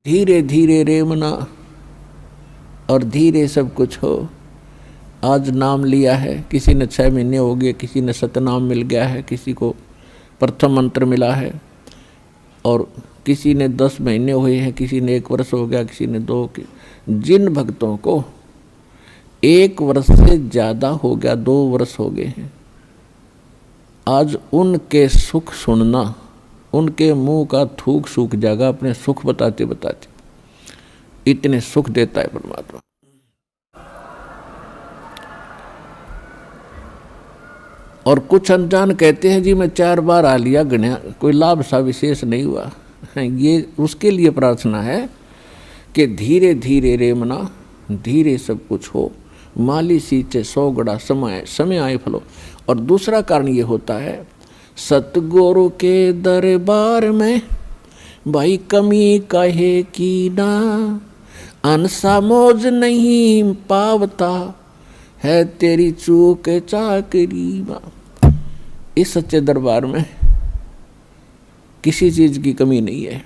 धीरे धीरे रेमना और धीरे सब कुछ हो। आज नाम लिया है, किसी ने 6 महीने हो गए, किसी ने सतनाम मिल गया है, किसी को प्रथम मंत्र मिला है, और किसी ने 10 महीने हुए हैं, किसी ने 1 वर्ष हो गया, किसी ने 2। जिन भक्तों को 1 वर्ष से ज़्यादा हो गया, 2 वर्ष हो गए हैं, आज उनके सुख सुनना, उनके मुंह का थूक सूख जाएगा अपने सुख बताते बताते। इतने सुख देता है परमात्मा। और कुछ अनजान कहते हैं जी मैं 4 बार आ लिया, गणया कोई लाभ सा विशेष नहीं हुआ। ये उसके लिए प्रार्थना है कि धीरे धीरे रेमना, धीरे सब कुछ हो, माली सींचे 100 गड़ा समय आए फलो। और दूसरा कारण ये होता है, सतगुरु के दरबार में भाई कमी कहे की ना, अनसा मौज नहीं पावता है तेरी चूक चाकरी। इस सच्चे दरबार में किसी चीज की कमी नहीं है।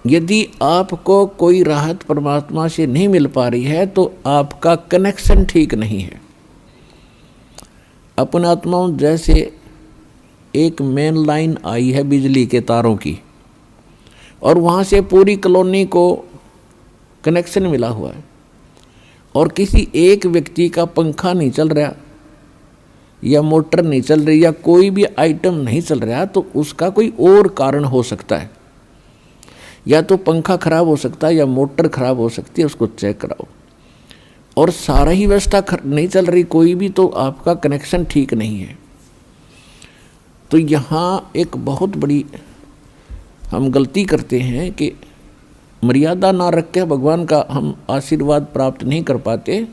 यदि आपको कोई राहत परमात्मा से नहीं मिल पा रही है तो आपका कनेक्शन ठीक नहीं है। अपने आत्माओं, जैसे एक मेन लाइन आई है बिजली के तारों की, और वहाँ से पूरी कॉलोनी को कनेक्शन मिला हुआ है, और किसी एक व्यक्ति का पंखा नहीं चल रहा या मोटर नहीं चल रही या कोई भी आइटम नहीं चल रहा, तो उसका कोई और कारण हो सकता है। या तो पंखा खराब हो सकता है या मोटर खराब हो सकती है, उसको चेक कराओ। और सारा ही व्यवस्था नहीं चल रही कोई भी, तो आपका कनेक्शन ठीक नहीं है। तो यहाँ एक बहुत बड़ी हम गलती करते हैं कि मर्यादा ना रख के भगवान का हम आशीर्वाद प्राप्त नहीं कर पाते,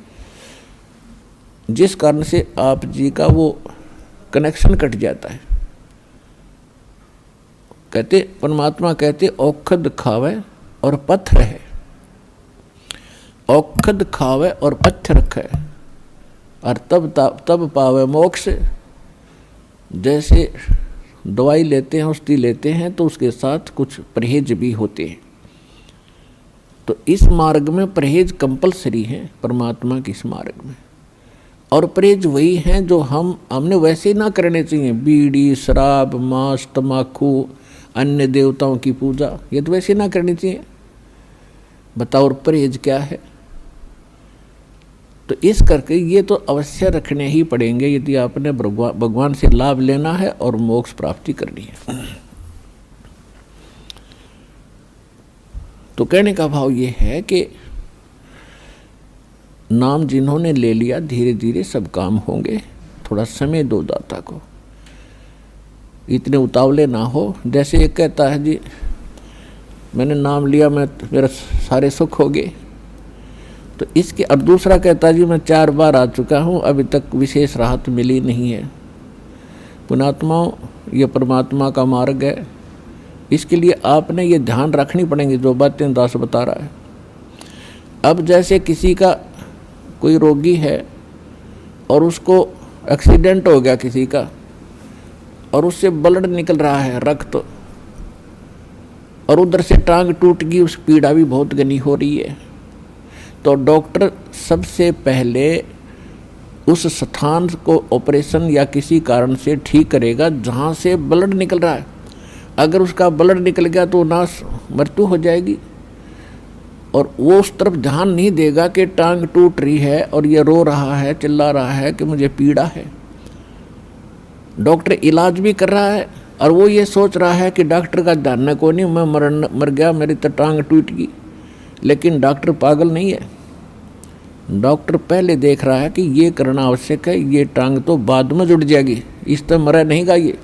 जिस कारण से आप जी का वो कनेक्शन कट जाता है। कहते परमात्मा कहते औखद खावे और पत्थर है, औखद खावे और पत्थर रखे और तब पावे मोक्ष। जैसे दवाई लेते हैं, औषधि लेते हैं, तो उसके साथ कुछ परहेज भी होते हैं। तो इस मार्ग में परहेज कंपलसरी है, परमात्मा के इस मार्ग में। और परहेज वही हैं जो हमने वैसे ही ना करने चाहिए। बीड़ी, शराब, मांस, तम्बाकू, अन्य देवताओं की पूजा, ये तो वैसे ही ना करनी चाहिए। बताओ और परहेज क्या है? तो इस करके ये तो अवश्य रखने ही पड़ेंगे यदि आपने भगवान से लाभ लेना है और मोक्ष प्राप्ति करनी है। तो कहने का भाव ये है कि नाम जिन्होंने ले लिया, धीरे धीरे सब काम होंगे। थोड़ा समय दो दाता को, इतने उतावले ना हो। जैसे एक कहता है जी मैंने नाम लिया, मेरा सारे सुख हो गए, तो इसके। अब दूसरा कहता है जी मैं 4 बार आ चुका हूँ, अभी तक विशेष राहत मिली नहीं है। पुण्यात्माओं, ये परमात्मा का मार्ग है, इसके लिए आपने ये ध्यान रखनी पड़ेंगी जो बातें दास बता रहा है। अब जैसे किसी का कोई रोगी है और उसको एक्सीडेंट हो गया किसी का, और उससे ब्लड निकल रहा है, रक्त, और उधर से टांग टूट गई, उस पीड़ा भी बहुत घनी हो रही है, तो डॉक्टर सबसे पहले उस स्थान को ऑपरेशन या किसी कारण से ठीक करेगा जहाँ से ब्लड निकल रहा है। अगर उसका ब्लड निकल गया तो नाश मृत्यु हो जाएगी, और वो उस तरफ ध्यान नहीं देगा कि टांग टूट रही है और ये रो रहा है, चिल्ला रहा है कि मुझे पीड़ा है। डॉक्टर इलाज भी कर रहा है और वो ये सोच रहा है कि डॉक्टर का ध्यान को नहीं, मैं मर गया, मेरी तो टांग टूट गई। लेकिन डॉक्टर पागल नहीं है, डॉक्टर पहले देख रहा है कि ये करना आवश्यक है, ये टांग तो बाद में जुड़ जाएगी, इस तरह मरा नहीं गा ये।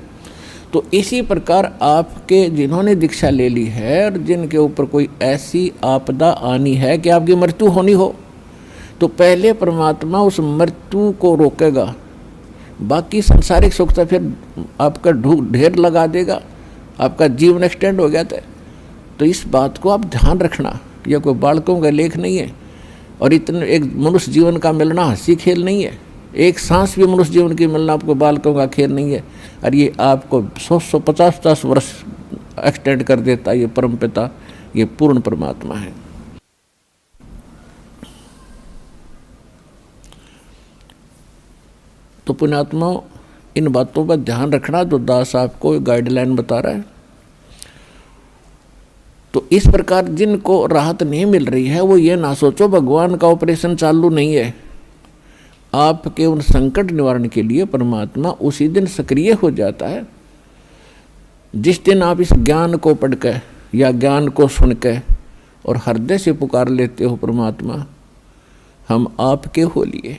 तो इसी प्रकार आपके जिन्होंने दीक्षा ले ली है और जिनके ऊपर कोई ऐसी आपदा आनी है कि आपकी मृत्यु होनी हो, तो पहले परमात्मा उस मृत्यु को रोकेगा, बाकी संसारिक सुख तो फिर आपका ढेर लगा देगा, आपका जीवन एक्सटेंड हो गया था। तो इस बात को आप ध्यान रखना, यह कोई बालकों का लेख नहीं है, और इतने एक मनुष्य जीवन का मिलना हंसी खेल नहीं है। एक सांस भी मनुष्य जीवन की मिलना आपको बालकों का खेल नहीं है, और ये आपको 100-150 वर्ष एक्सटेंड कर देता है ये परमपिता ये पूर्ण परमात्मा है। तो पुण्यात्मा, इन बातों पर ध्यान रखना जो दास आपको गाइडलाइन बता रहा है। तो इस प्रकार जिनको राहत नहीं मिल रही है वो ये ना सोचो भगवान का ऑपरेशन चालू नहीं है। आपके उन संकट निवारण के लिए परमात्मा उसी दिन सक्रिय हो जाता है जिस दिन आप इस ज्ञान को पढ़कर या ज्ञान को सुनकर और हृदय से पुकार लेते हो, परमात्मा हम आपके हो लिए,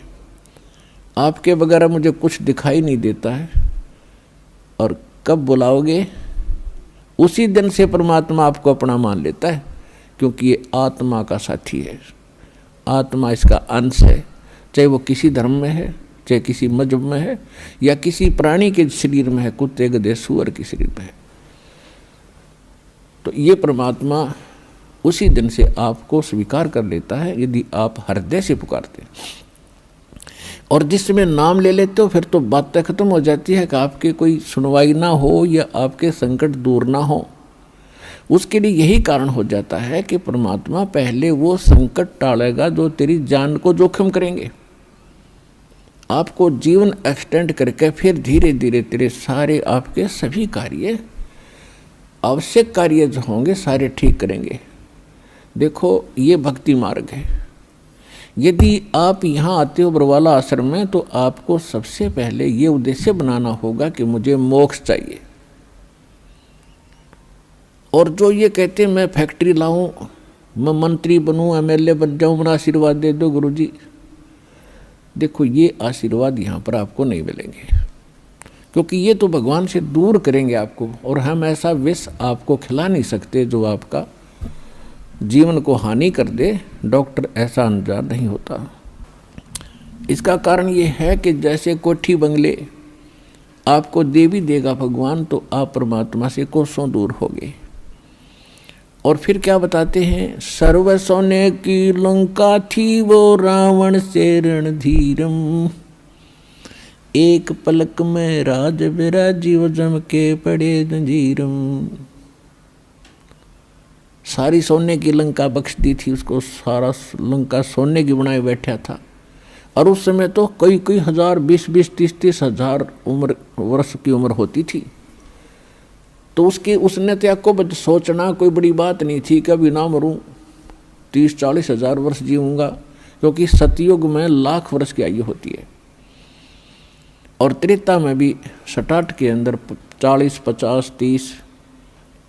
आपके बगैर मुझे कुछ दिखाई नहीं देता है। और कब बुलाओगे उसी दिन से परमात्मा आपको अपना मान लेता है, क्योंकि ये आत्मा का साथी है, आत्मा इसका अंश है। चाहे वो किसी धर्म में है, चाहे किसी मजहब में है, या किसी प्राणी के शरीर में है, कुत्ते गधे सूअर के शरीर में है। तो ये परमात्मा उसी दिन से आपको स्वीकार कर लेता है यदि आप हृदय से पुकारते हैं। और जिस समय नाम ले लेते हो फिर तो बातें खत्म हो जाती है कि आपके कोई सुनवाई ना हो या आपके संकट दूर ना हो। उसके लिए यही कारण हो जाता है कि परमात्मा पहले वो संकट टालेगा जो तेरी जान को जोखिम करेंगे। आपको जीवन एक्सटेंड करके फिर धीरे धीरे तेरे सारे आपके सभी कार्य, आवश्यक कार्य जो होंगे सारे ठीक करेंगे। देखो ये भक्ति मार्ग है। यदि आप यहाँ आते हो बरवाला आश्रम में तो आपको सबसे पहले ये उद्देश्य बनाना होगा कि मुझे मोक्ष चाहिए। और जो ये कहते मैं फैक्ट्री लाऊं, मैं मंत्री बनूं, एमएलए बन जाऊं, मेरा आशीर्वाद दे दो गुरुजी, देखो ये आशीर्वाद यहाँ पर आपको नहीं मिलेंगे, क्योंकि ये तो भगवान से दूर करेंगे आपको। और हम ऐसा विष आपको खिला नहीं सकते जो आपका जीवन को हानि कर दे। डॉक्टर ऐसा अनजान नहीं होता। इसका कारण ये है कि जैसे कोठी बंगले आपको दे भी देगा भगवान तो आप परमात्मा से कोसों दूर होगे। और फिर क्या बताते हैं, सर्व सोने की लंका थी वो रावण से रणधीरम, एक पलक में राज विराजीव जम के पड़े जंजीरम। सारी सोने की लंका बख्श दी थी उसको, सारा लंका सोने की बनाए बैठा था। और उस समय तो कई हजार, 20 30 हजार वर्ष की उम्र होती थी। तो उसने त्याग को सोचना कोई बड़ी बात नहीं थी कि अभी ना मरूं, 30-40 हजार वर्ष जीऊँगा, क्योंकि सतयुग में 1,00,000 वर्ष की आयु होती है। और त्रेता में भी स्टार्ट के अंदर 40, 50, 30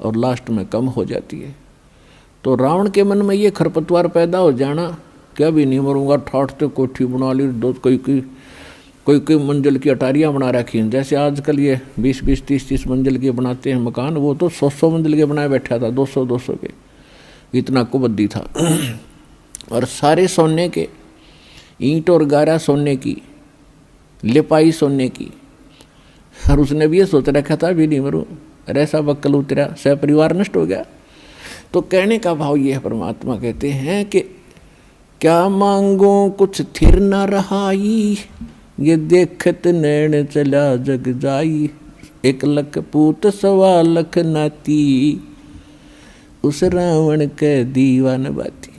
और लास्ट में कम हो जाती है। तो रावण के मन में ये खरपतवार पैदा हो जाना कि अभी नहीं मरूंगा, ठाठ तो कोठी बना ली, दो कोई मंजिल की अटारियाँ बना रखी हैं। जैसे आजकल ये 20-20, 30-30 मंजिल के बनाते हैं मकान, वो तो 100 मंजिल के बनाए बैठा था, 200 के, इतना कुबद्दी था। और सारे सोने के, ईंट और गारा सोने की, लिपाई सोने की। और उसने भी ये सोच रखा था भी नहीं मरूं, ऐसा बक्कल उतरा, सहपरिवार नष्ट हो गया। तो कहने का भाव ये है, परमात्मा कहते हैं कि क्या मांगो कुछ थिर न रहाई, ये देखत नैन चला जग जाई, 1 लख पूत 1.25 लाख नाती, उस रावण के दीवान बाती।